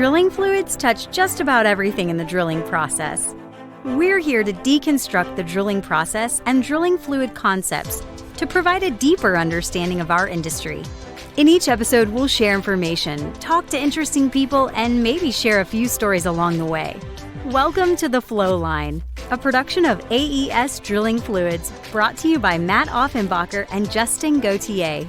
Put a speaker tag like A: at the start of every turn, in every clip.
A: Drilling fluids touch just about everything in the drilling process. We're here to deconstruct the drilling process and drilling fluid concepts to provide a deeper understanding of our industry. In each episode, we'll share information, talk to interesting people, and maybe share a few stories along the way. Welcome to the Flowline, a production of AES Drilling Fluids, brought to you by Matt Offenbacher and Justin Gauthier.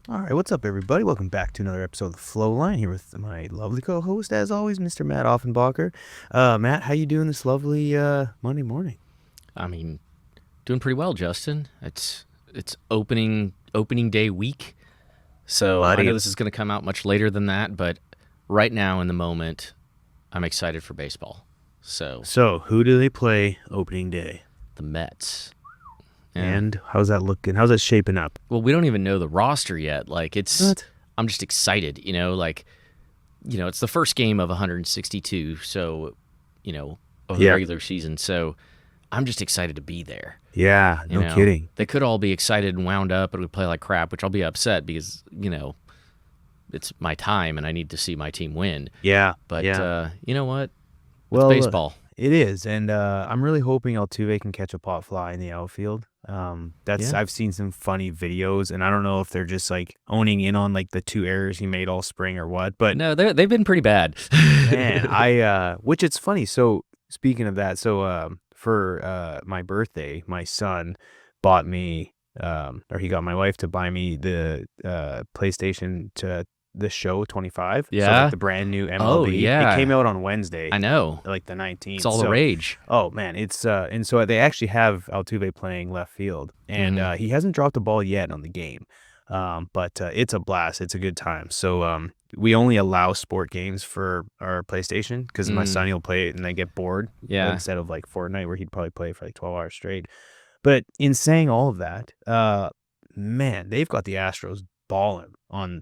B: All right, what's up, everybody? Welcome back to another episode of the Flowline, here with my lovely co-host, as always, Mr. Matt Offenbacher. Matt, how you doing this lovely Monday morning?
C: Doing pretty well, Justin. It's opening day week, so I know this is going to come out much later than that, but right now in the moment, I'm excited for baseball. So
B: who do they play opening day?
C: The Mets.
B: And how's that looking? How's that shaping up?
C: Well, we don't even know the roster yet. I'm just excited, it's the first game of 162, so, of the regular season. So I'm just excited to be there.
B: Yeah, no kidding.
C: They could all be excited and wound up, but we play like crap, which I'll be upset because, it's my time and I need to see my team win.
B: Yeah.
C: But you know what? It's
B: Well,
C: baseball.
B: It is, and I'm really hoping Altuve can catch a pop fly in the outfield. I've seen some funny videos, and I don't know if they're just like owning in on like the two errors he made all spring or what. But
C: no, they've been pretty bad.
B: Man, which it's funny. So speaking of that, for my birthday, my son bought me, or he got my wife to buy me the PlayStation to the show 25.
C: Yeah.
B: So like the brand new MLB.
C: Oh, yeah.
B: It came out on Wednesday.
C: I know.
B: Like the 19th.
C: It's all the rage.
B: Oh man, it's and so they actually have Altuve playing left field, and he hasn't dropped a ball yet on the game. But it's a blast. It's a good time. So we only allow sport games for our PlayStation because my son, he'll play it and I get bored.
C: Yeah.
B: Instead of like Fortnite, where he'd probably play for like 12 hours straight. But in saying all of that, man, they've got the Astros balling on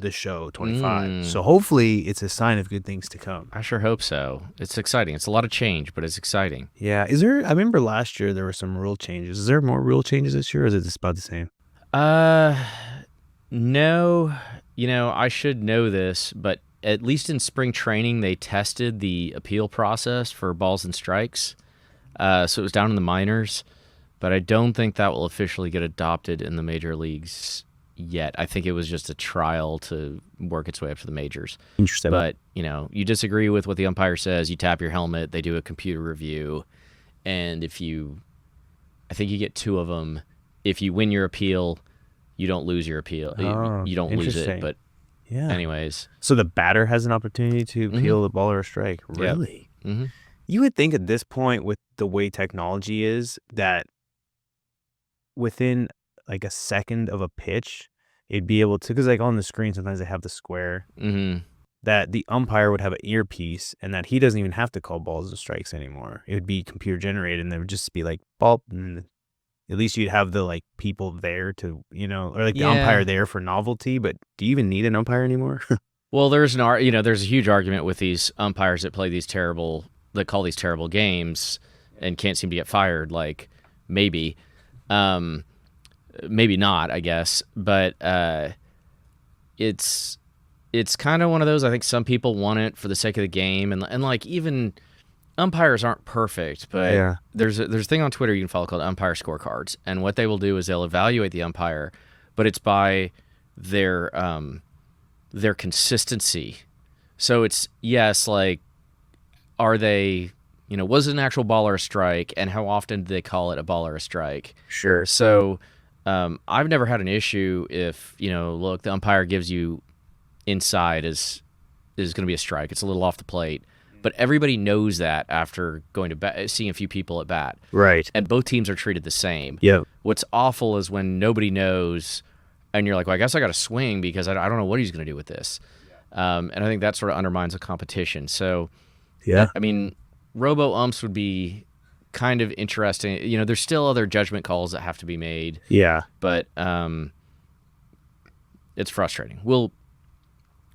B: the show 25. So hopefully it's a sign of good things to come.
C: I sure hope so. It's exciting. It's a lot of change, but it's exciting.
B: Yeah. I remember last year there were some rule changes. Is there more rule changes this year, or is it just about the same?
C: No. I should know this, but at least in spring training, they tested the appeal process for balls and strikes. So it was down in the minors, but I don't think that will officially get adopted in the major leagues yet. I think it was just a trial to work its way up to the majors.
B: Interesting.
C: But, you disagree with what the umpire says, you tap your helmet, they do a computer review, and I think you get 2 of them. If you win your appeal, you don't lose your appeal. You don't lose it, but anyways.
B: So the batter has an opportunity to appeal the ball or a strike? Really?
C: Yep. Mm-hmm.
B: You would think at this point, with the way technology is, that within like a second of a pitch, it'd be able to, because like on the screen sometimes they have the square, that the umpire would have an earpiece and that he doesn't even have to call balls and strikes anymore. It would be computer generated, and there would just be like ball, and at least you'd have the like people there to, or like the umpire there for novelty. But do you even need an umpire anymore?
C: Well, there's there's a huge argument with these umpires that call these terrible games and can't seem to get fired. Like maybe not, I guess, but it's kind of one of those. I think some people want it for the sake of the game, and like even umpires aren't perfect, but there's a thing on Twitter you can follow called umpire scorecards, and what they will do is they'll evaluate the umpire, but it's by their consistency. So it's like, are they, was it an actual ball or a strike, and how often do they call it a ball or a strike?
B: Sure.
C: So I've never had an issue if, look, the umpire gives you inside is going to be a strike. It's a little off the plate. But everybody knows that after going to bat, seeing a few people at bat.
B: Right.
C: And both teams are treated the same.
B: Yeah.
C: What's awful is when nobody knows and you're like, well, I guess I got to swing because I don't know what he's going to do with this. And I think that sort of undermines the competition. So, robo-umps would be kind of interesting. There's still other judgment calls that have to be made.
B: Yeah.
C: But it's frustrating.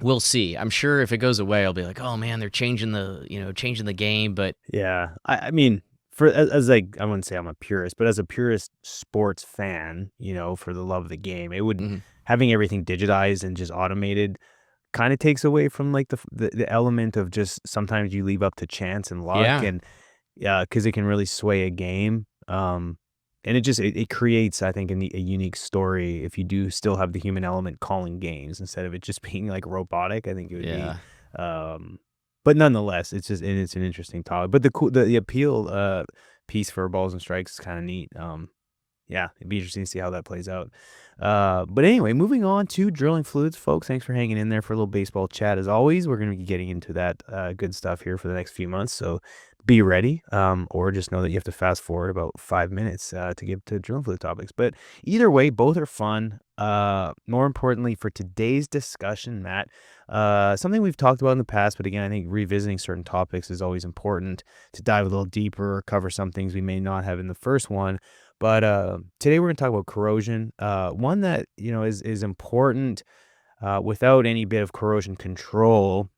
C: We'll see. I'm sure if it goes away, I'll be like, oh man, they're changing the game. But
B: yeah, I mean, as I wouldn't say I'm a purist, but as a purist sports fan, for the love of the game, it would having everything digitized and just automated kind of takes away from like the element of just sometimes you leave up to chance and luck,
C: Yeah.
B: and because it can really sway a game. And it creates, I think, a unique story if you do still have the human element calling games instead of it just being like robotic. I think it would be,
C: Yeah.
B: but nonetheless, it's an interesting topic. But the appeal piece for balls and strikes is kind of neat. Yeah, it'd be interesting to see how that plays out. But anyway, moving on to drilling fluids, folks. Thanks for hanging in there for a little baseball chat. As always, we're going to be getting into that good stuff here for the next few months. So be ready, or just know that you have to fast forward about 5 minutes to get to drilling fluid topics. But either way, both are fun. More importantly, for today's discussion, Matt, something we've talked about in the past, but again, I think revisiting certain topics is always important to dive a little deeper, cover some things we may not have in the first one. But today we're going to talk about corrosion, one that is important without any bit of corrosion control,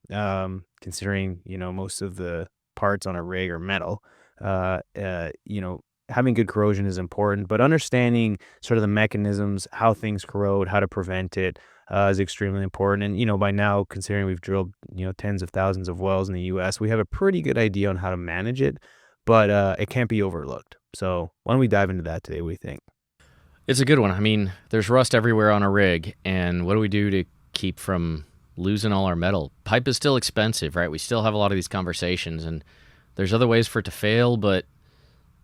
B: considering most of the parts on a rig are metal. Having good corrosion is important, but understanding sort of the mechanisms, how things corrode, how to prevent it is extremely important. And by now, considering we've drilled tens of thousands of wells in the U.S., we have a pretty good idea on how to manage it, but it can't be overlooked. So why don't we dive into that today? What do you think?
C: It's a good one. I mean, there's rust everywhere on a rig, and what do we do to keep from losing all our metal? Pipe is still expensive, right? We still have a lot of these conversations, and there's other ways for it to fail, but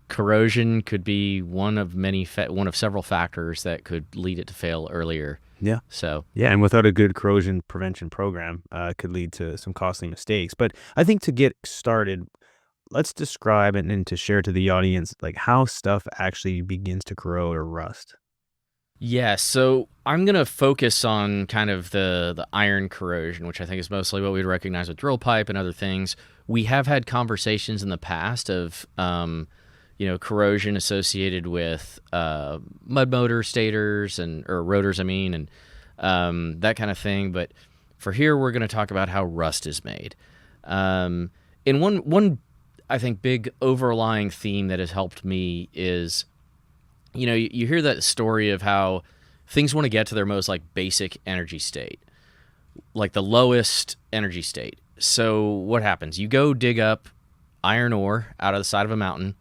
C: corrosion could be one of several factors that could lead it to fail earlier.
B: Yeah.
C: So
B: yeah, and without a good corrosion prevention program, it could lead to some costly mistakes. But I think to get started, let's describe and to share to the audience like how stuff actually begins to corrode or rust.
C: Yeah, so I'm going to focus on kind of the iron corrosion, which I think is mostly what we'd recognize with drill pipe and other things. We have had conversations in the past of, corrosion associated with mud motor stators or rotors, and that kind of thing. But for here, we're going to talk about how rust is made. In one I think big overlying theme that has helped me is, you hear that story of how things want to get to their most like basic energy state, like the lowest energy state. So what happens? You go dig up iron ore out of the side of a mountain,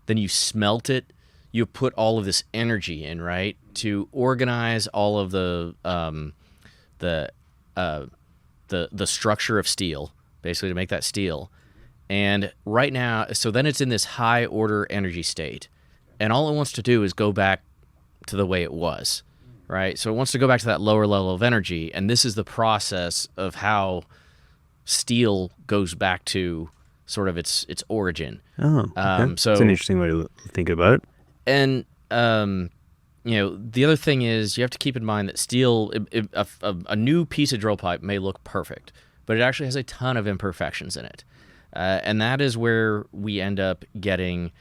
C: then you smelt it. You put all of this energy in, right, to organize all of the structure of steel, basically to make that steel. And right now, so then it's in this high order energy state. And all it wants to do is go back to the way it was, right? So it wants to go back to that lower level of energy. And this is the process of how steel goes back to sort of its origin.
B: Oh, okay.
C: So
B: it's an interesting way to think about it.
C: And, the other thing is you have to keep in mind that steel, a new piece of drill pipe may look perfect, but it actually has a ton of imperfections in it. And that is where we end up getting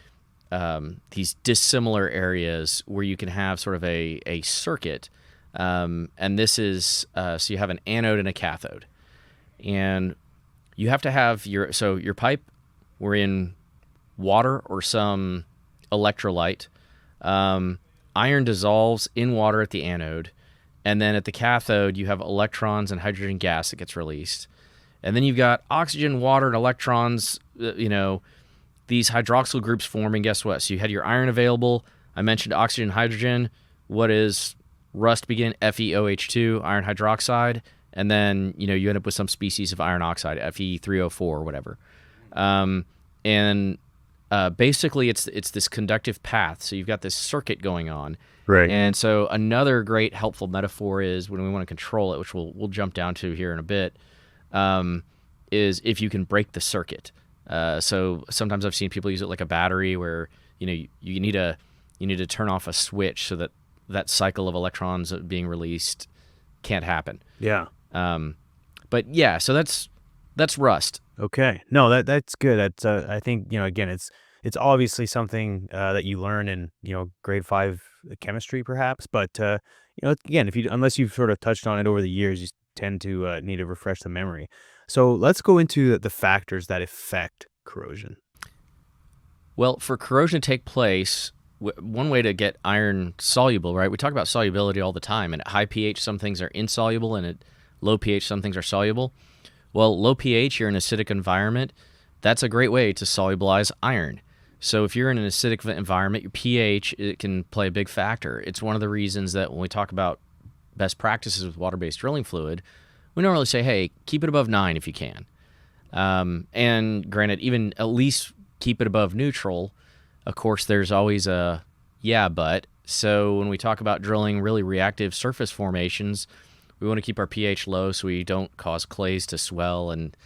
C: these dissimilar areas where you can have sort of a circuit. And this is, so you have an anode and a cathode. And you have to have your pipe, we're in water or some electrolyte. Iron dissolves in water at the anode. And then at the cathode, you have electrons and hydrogen gas that gets released. And then you've got oxygen, water, and electrons, these hydroxyl groups forming. Guess what? So you had your iron available. I mentioned oxygen, hydrogen. What is rust begin? FeOH2, iron hydroxide. And then, you end up with some species of iron oxide, Fe3O4 or whatever. Basically, it's this conductive path. So you've got this circuit going on.
B: Right.
C: And so another great helpful metaphor is when we want to control it, which we'll jump down to here in a bit, is if you can break the circuit. So sometimes I've seen people use it like a battery where, you need to turn off a switch so that cycle of electrons being released can't happen.
B: Yeah.
C: But yeah, so that's rust.
B: Okay. No, that's good. That's I think, again, it's obviously something that you learn in, grade 5 chemistry perhaps, but again, unless you've sort of touched on it over the years, you tend to need to refresh the memory. So let's go into the factors that affect corrosion.
C: Well, for corrosion to take place, one way to get iron soluble, right? We talk about solubility all the time, and at high pH, some things are insoluble, and at Low pH, some things are soluble. Well, low pH, you're in an acidic environment. That's a great way to solubilize iron. So if you're in an acidic environment, your pH, it can play a big factor. It's one of the reasons that when we talk about best practices with water-based drilling fluid, we normally say, hey, keep it above 9 if you can. And granted, even at least keep it above neutral. Of course, there's always a but. So when we talk about drilling really reactive surface formations, we want to keep our pH low so we don't cause clays to swell and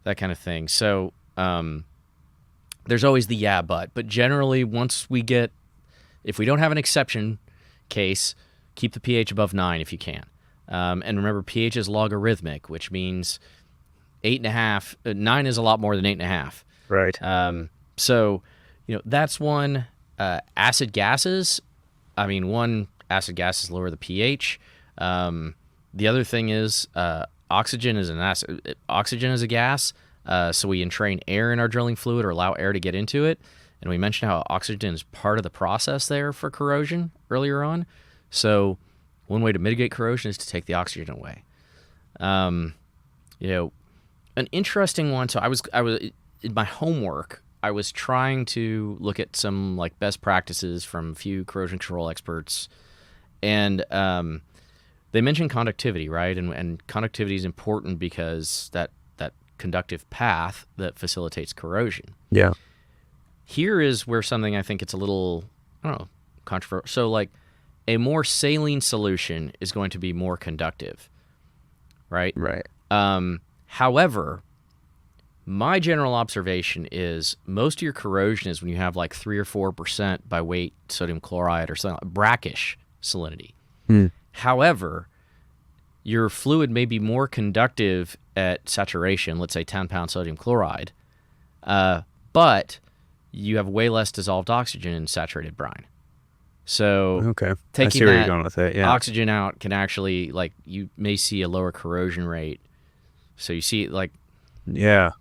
C: that kind of thing. So there's always the but generally if we don't have an exception case, keep the pH above 9 if you can. And remember, pH is logarithmic, which means 8.5. 9 is a lot more than 8.5.
B: Right.
C: So, that's one. Acid gases. One acid gas is lower the pH. The other thing is oxygen is an acid. Oxygen is a gas. So we entrain air in our drilling fluid or allow air to get into it. And we mentioned how oxygen is part of the process there for corrosion earlier on. So one way to mitigate corrosion is to take the oxygen away. An interesting one. So I was in my homework, I was trying to look at some best practices from a few corrosion control experts, and they mentioned conductivity, right? And conductivity is important because that conductive path that facilitates corrosion.
B: Yeah.
C: Here is where something I think it's a little, controversial. So a more saline solution is going to be more conductive, right?
B: Right.
C: However, my general observation is most of your corrosion is when you have 3 or 4% by weight sodium chloride or something like brackish salinity. However, your fluid may be more conductive at saturation, let's say 10-pound sodium chloride, but you have way less dissolved oxygen in saturated brine. So
B: okay,
C: taking
B: I see where
C: that
B: you're going with it. Yeah.
C: oxygen out can actually, you may see a lower corrosion rate. So you see,
B: yeah,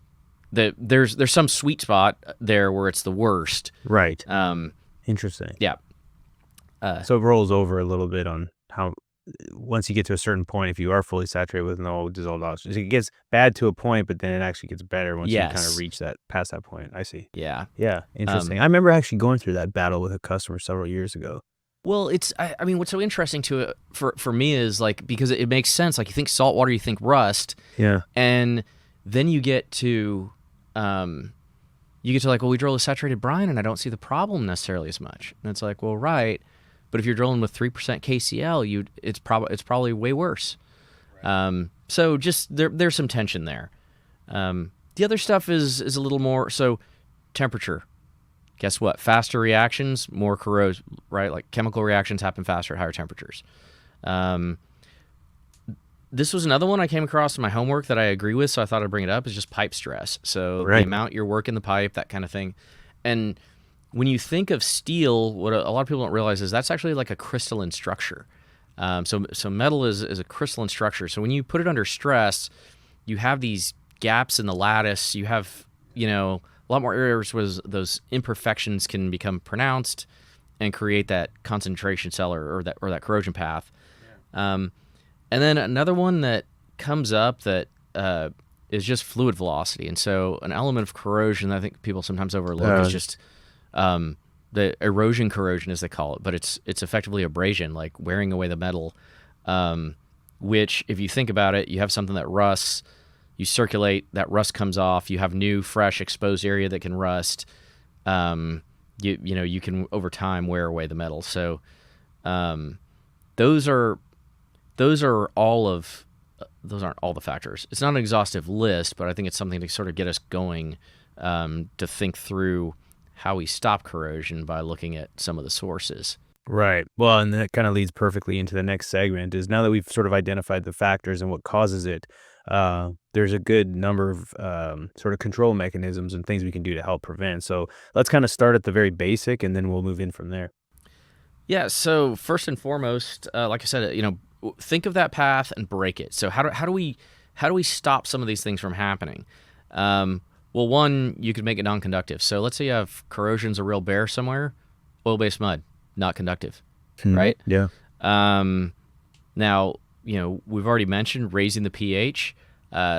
C: there's some sweet spot there where it's the worst.
B: Right. Interesting.
C: Yeah.
B: So it rolls over a little bit on how once you get to a certain point, if you are fully saturated with no dissolved oxygen, it gets bad to a point, but then it actually gets better once you kind of reach that past that point. I see.
C: Yeah.
B: Yeah. Interesting. I remember actually going through that battle with a customer several years ago.
C: Well, what's so interesting to it for me is because it makes sense. You think salt water, you think rust.
B: Yeah.
C: And then you get to we drill a saturated brine and I don't see the problem necessarily as much. And it's well, right. But if you're drilling with 3% KCl, it's probably way worse. Right. So just there's some tension there. The other stuff is a little more so temperature. Guess what? Faster reactions, more corrosive, right? Chemical reactions happen faster at higher temperatures. This was another one I came across in my homework that I agree with, so I thought I'd bring it up, is just pipe stress. So the amount you're working the pipe, that kind of thing. And when you think of steel, what a lot of people don't realize is that's actually a crystalline structure. So metal is a crystalline structure. So when you put it under stress, you have these gaps in the lattice. You have, a lot more areas where those imperfections can become pronounced and create that concentration cell or that corrosion path. Yeah. And then another one that comes up that is just fluid velocity. And so an element of corrosion that I think people sometimes overlook is just the erosion corrosion, as they call it, but it's effectively abrasion, wearing away the metal, which, if you think about it, you have something that rusts, you circulate, that rust comes off, you have new, fresh, exposed area that can rust. You can, over time, wear away the metal. So those aren't all the factors. It's not an exhaustive list, but I think it's something to sort of get us going to think through how we stop corrosion by looking at some of the sources.
B: Right. Well, and that kind of leads perfectly into the next segment, is now that we've sort of identified the factors and what causes it, there's a good number of sort of control mechanisms and things we can do to help prevent. So let's kind of start at the very basic, and then we'll move in from there.
C: Yeah. So first and foremost, like I said, think of that path and break it. So how do we stop some of these things from happening? Well, one, you could make it non-conductive. So let's say you have corrosion's a real bear somewhere, oil-based mud, not conductive, right?
B: Yeah.
C: Now, we've already mentioned raising the pH,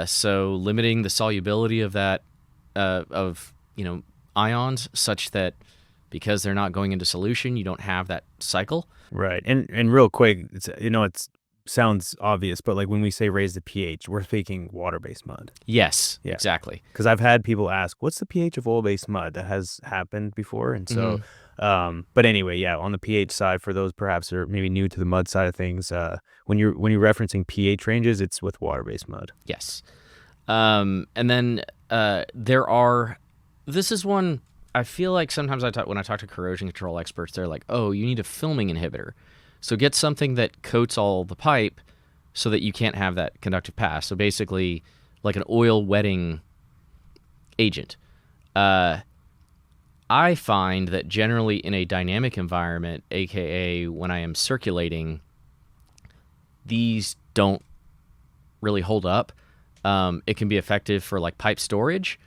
C: so limiting the solubility of that ions such that because they're not going into solution, you don't have that cycle.
B: Right. And real quick, it sounds obvious, but like when we say raise the pH, we're thinking water-based mud.
C: Yes,
B: Yeah.
C: exactly.
B: Because I've had people ask, what's the pH of oil-based mud? That has happened before. And so, but anyway, yeah, on the pH side, for those perhaps who are maybe new to the mud side of things, when you're referencing pH ranges, it's with water-based mud.
C: Yes. And then this is one I feel like sometimes when I talk to corrosion control experts, they're like, oh, you need a filming inhibitor. So get something that coats all the pipe so that you can't have that conductive pass. So basically like an oil wetting agent. I find that generally in a dynamic environment, aka when I am circulating, these don't really hold up. It can be effective for like pipe storage,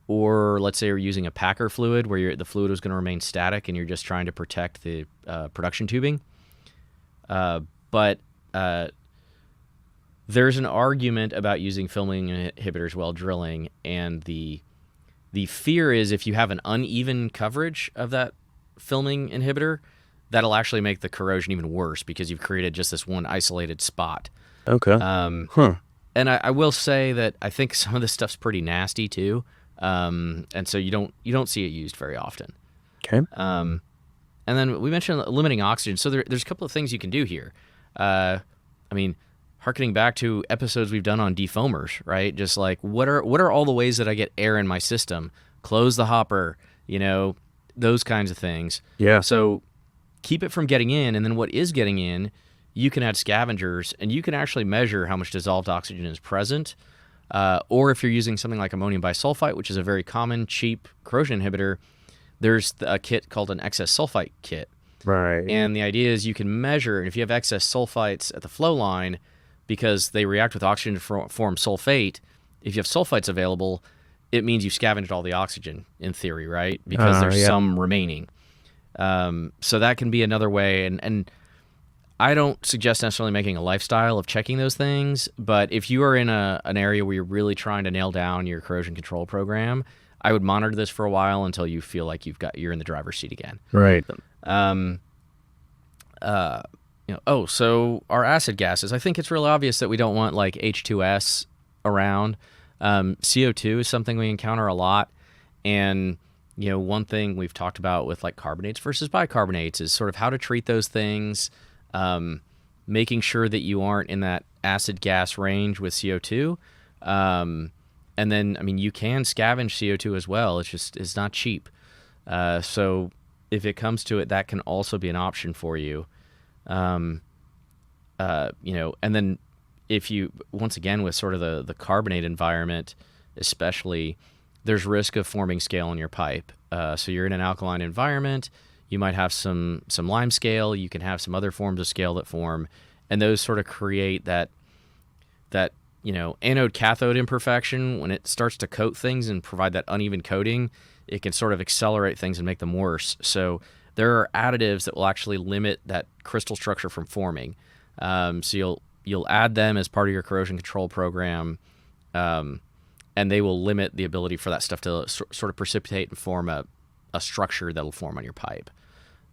C: or let's say you're using a packer fluid where the fluid is going to remain static and you're just trying to protect the production tubing. But there's an argument about using filming inhibitors while drilling, and the fear is if you have an uneven coverage of that filming inhibitor, that'll actually make the corrosion even worse because you've created just this one isolated spot.
B: Okay.
C: And I will say that I think some of this stuff's pretty nasty too. And so you don't see it used very often.
B: Okay.
C: And then we mentioned limiting oxygen. So there's a couple of things you can do here. Harkening back to episodes we've done on defoamers, right? Just like what are all the ways that I get air in my system? Close the hopper, those kinds of things.
B: Yeah.
C: So keep it from getting in, and then what is getting in, you can add scavengers, and you can actually measure how much dissolved oxygen is present. Or if you're using something like ammonium bisulfite, which is a very common, cheap corrosion inhibitor, there's a kit called an excess sulfite kit.
B: Right.
C: And the idea is you can measure, and if you have excess sulfites at the flow line, because they react with oxygen to form sulfate, if you have sulfites available, it means you've scavenged all the oxygen, in theory, right? Because there's some remaining. So that can be another way, and I don't suggest necessarily making a lifestyle of checking those things, but if you are in an area where you're really trying to nail down your corrosion control program, I would monitor this for a while until you feel like you're in the driver's seat again.
B: Right.
C: So our acid gases, I think it's really obvious that we don't want like H2S around. CO2 is something we encounter a lot, and one thing we've talked about with like carbonates versus bicarbonates is sort of how to treat those things. Making sure that you aren't in that acid gas range with CO2. And then, you can scavenge CO2 as well. It's not cheap. So if it comes to it, that can also be an option for you. And then if you, once again, with sort of the carbonate environment, especially, there's risk of forming scale in your pipe. So you're in an alkaline environment, you might have some lime scale, you can have some other forms of scale that form, and those sort of create that anode cathode imperfection. When it starts to coat things and provide that uneven coating, it can sort of accelerate things and make them worse. So there are additives that will actually limit that crystal structure from forming. So you'll add them as part of your corrosion control program, and they will limit the ability for that stuff to sort of precipitate and form a structure that'll form on your pipe.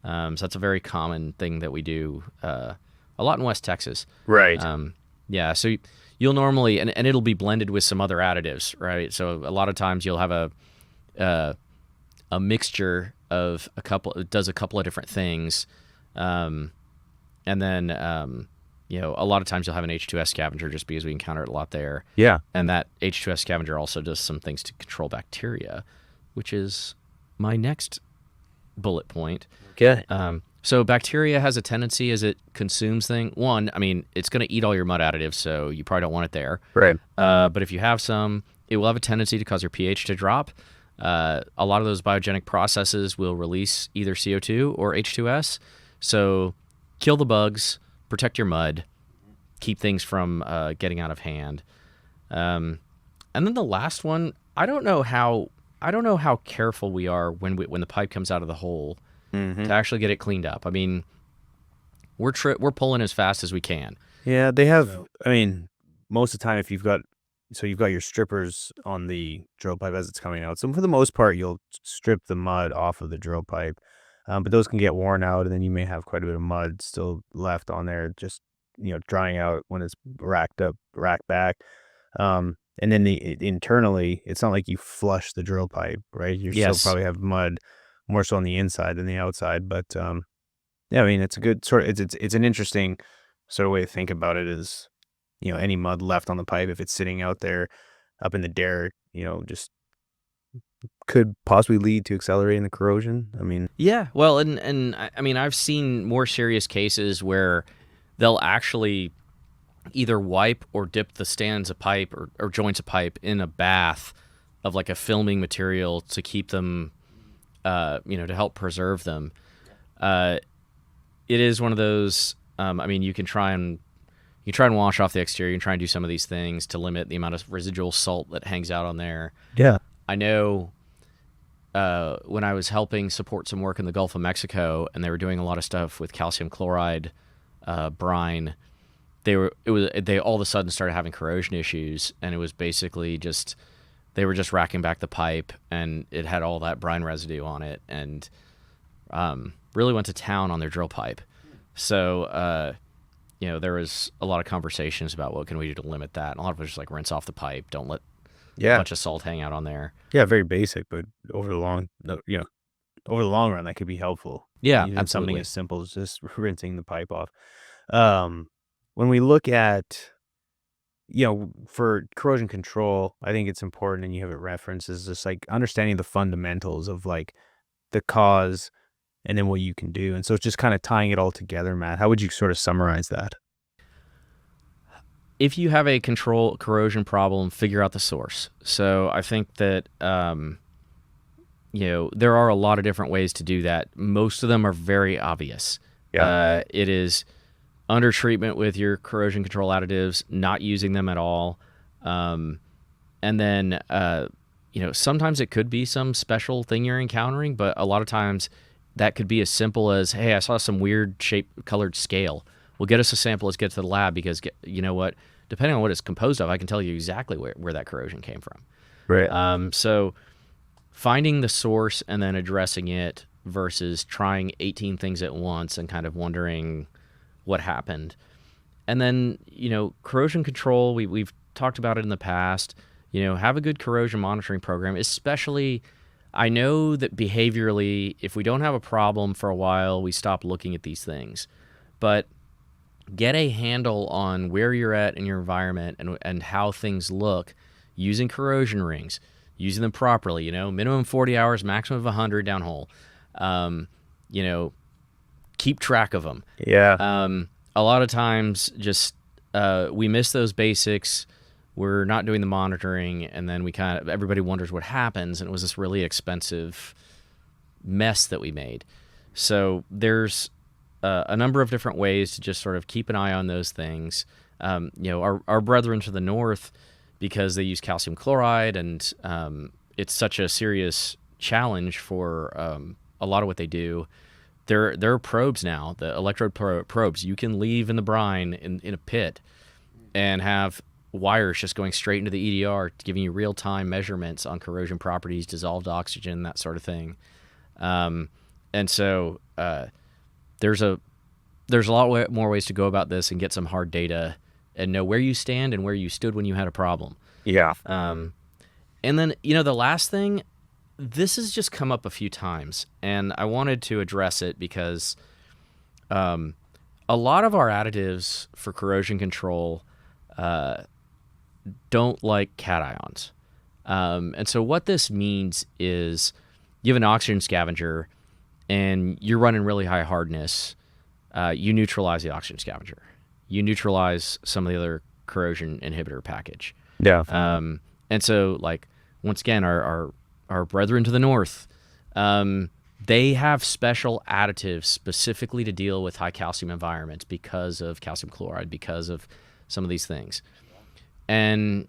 C: So that's a very common thing that we do a lot in West Texas.
B: Right.
C: So you'll normally, and it'll be blended with some other additives, right? So a lot of times you'll have a mixture of it does a couple of different things. And then, a lot of times you'll have an H2S scavenger just because we encounter it a lot there.
B: Yeah.
C: And that H2S scavenger also does some things to control bacteria, which is my next bullet point.
B: Okay.
C: So bacteria has a tendency as it consumes things. One, it's going to eat all your mud additives, so you probably don't want it there.
B: Right.
C: But if you have some, it will have a tendency to cause your pH to drop. A lot of those biogenic processes will release either CO2 or H2S. So kill the bugs, protect your mud, keep things from getting out of hand. And then the last one, I don't know how careful we are when the pipe comes out of the hole to actually get it cleaned up. We're pulling as fast as we can.
B: Yeah, they have.
D: So
B: I mean, most of the time, if you've got your strippers on the drill pipe as it's coming out. So for the most part, you'll strip the mud off of the drill pipe, but those can get worn out, and then you may have quite a bit of mud still left on there, just drying out when it's racked back. And then internally, it's not like you flush the drill pipe, right? You still
C: Yes.
B: probably have mud more so on the inside than the outside, but yeah, I mean, it's a good sort of it's an interesting sort of way to think about it is, any mud left on the pipe, if it's sitting out there up in the derrick, just could possibly lead to accelerating the corrosion. I mean,
C: Yeah. Well, and I mean, I've seen more serious cases where they'll actually either wipe or dip the stands of pipe or joints of pipe in a bath of like a filming material to keep them, to help preserve them. It is one of those. I mean, you can try and wash off the exterior. You can try and do some of these things to limit the amount of residual salt that hangs out on there.
B: yeah,
C: I know when I was helping support some work in the Gulf of Mexico, and they were doing a lot of stuff with calcium chloride brine. They all of a sudden started having corrosion issues, and it was basically just they were just racking back the pipe, and it had all that brine residue on it, and really went to town on their drill pipe. So there was a lot of conversations about what can we do to limit that, and a lot of it was just like rinse off the pipe, don't let a bunch of salt hang out on there.
B: yeah, very basic, but over the long run, that could be helpful.
C: Yeah,
B: Even
C: absolutely.
B: something as simple as just rinsing the pipe off. When we look at, for corrosion control, I think it's important, and you have it referenced, is just like understanding the fundamentals of like the cause and then what you can do. And so it's just kind of tying it all together, Matt. How would you sort of summarize that?
C: If you have a corrosion problem, figure out the source. So I think that there are a lot of different ways to do that. Most of them are very obvious.
B: Yeah.
C: It is under treatment with your corrosion control additives, not using them at all, and then sometimes it could be some special thing you're encountering, but a lot of times that could be as simple as, hey, I saw some weird shape colored scale. Well, get us a sample. Let's get to the lab, because you know what? Depending on what it's composed of, I can tell you exactly where that corrosion came from.
B: Right.
C: So finding the source and then addressing it versus trying 18 things at once and kind of wondering what happened. And then, corrosion control, we've talked about it in the past. Have a good corrosion monitoring program, especially I know that behaviorally, if we don't have a problem for a while, we stop looking at these things. But get a handle on where you're at in your environment and how things look using corrosion rings, using them properly, minimum 40 hours, maximum of 100 downhole. Keep track of them.
B: Yeah.
C: A lot of times just we miss those basics. We're not doing the monitoring, and then everybody wonders what happens, and it was this really expensive mess that we made. So there's a number of different ways to just sort of keep an eye on those things. Our brethren to the north, because they use calcium chloride, and it's such a serious challenge for a lot of what they do. There are probes now, the electrode probes. You can leave in the brine in a pit and have wires just going straight into the EDR, giving you real-time measurements on corrosion properties, dissolved oxygen, that sort of thing. And so there's a lot more ways to go about this and get some hard data and know where you stand and where you stood when you had a problem.
B: Yeah.
C: And then, the last thing, this has just come up a few times, and I wanted to address it because a lot of our additives for corrosion control don't like cations. And so what this means is you have an oxygen scavenger and you're running really high hardness. You neutralize the oxygen scavenger. You neutralize some of the other corrosion inhibitor package.
B: Yeah.
C: And so, like, once again, our brethren to the north, they have special additives specifically to deal with high calcium environments because of calcium chloride, because of some of these things. And,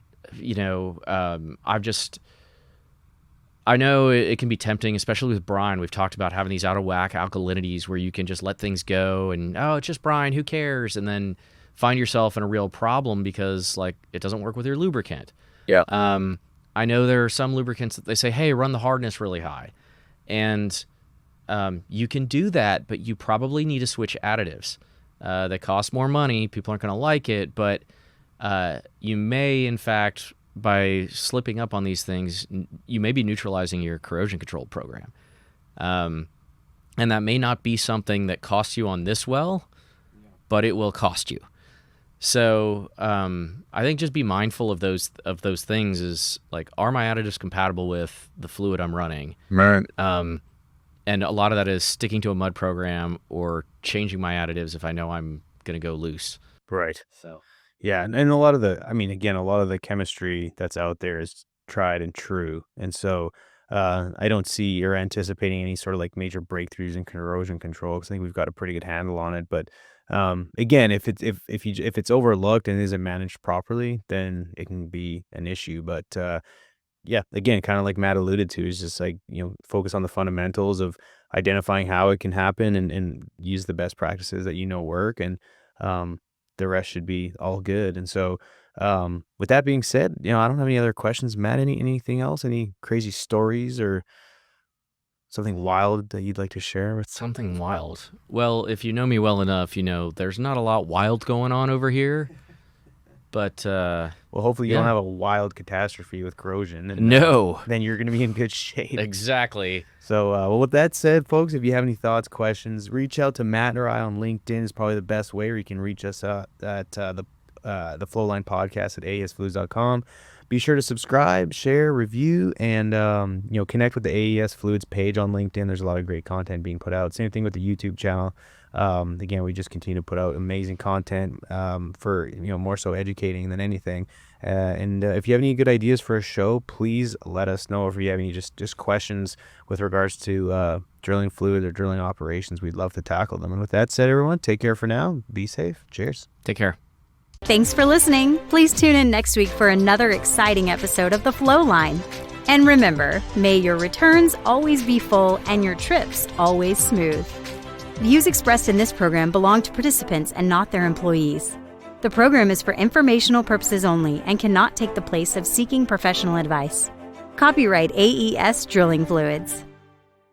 C: I know it can be tempting, especially with brine. We've talked about having these out of whack alkalinities where you can just let things go and, oh, it's just brine, who cares? And then find yourself in a real problem because like it doesn't work with your lubricant.
D: Yeah.
C: I know there are some lubricants that they say, hey, run the hardness really high. And you can do that, but you probably need to switch additives. They cost more money. People aren't going to like it, but you may, in fact, by slipping up on these things, you may be neutralizing your corrosion control program. And that may not be something that costs you on this well, but it will cost you. So I think just be mindful of those things. Is like, are my additives compatible with the fluid I'm running?
D: Man.
C: And a lot of that is sticking to a mud program or changing my additives if I know I'm going to go loose.
B: Right.
C: So
B: Yeah, and a lot of the chemistry that's out there is tried and true, and so I don't see or anticipating any sort of like major breakthroughs in corrosion control because I think we've got a pretty good handle on it. But again, if it's overlooked and isn't managed properly, then it can be an issue. But yeah, again, kind of like Matt alluded to, is just like, focus on the fundamentals of identifying how it can happen and use the best practices that work, and the rest should be all good. And so with that being said, I don't have any other questions. Matt, anything else? Any crazy stories or something wild that you'd like to share with?
C: something wild. Well, if you know me well enough, there's not a lot wild going on over here. But
B: well, hopefully you
C: yeah.
B: don't have a wild catastrophe with corrosion. And,
C: No.
B: then you're going to be in good shape.
C: Exactly.
B: So, well, with that said, folks, if you have any thoughts, questions, reach out to Matt or I on LinkedIn is probably the best way, or you can reach us at the Flowline podcast at aesfluids.com. Be sure to subscribe, share, review, and connect with the AES Fluids page on LinkedIn. There's a lot of great content being put out. Same thing with the YouTube channel. Again, we just continue to put out amazing content for more so educating than anything. And if you have any good ideas for a show, please let us know. If you have any just questions with regards to drilling fluid or drilling operations, we'd love to tackle them. And with that said, everyone, take care for now. Be safe. Cheers.
C: Take care.
A: Thanks for listening. Please tune in next week for another exciting episode of the Flowline. And remember, may your returns always be full and your trips always smooth. Views expressed in this program belong to participants and not their employees. The program is for informational purposes only and cannot take the place of seeking professional advice. Copyright AES Drilling Fluids.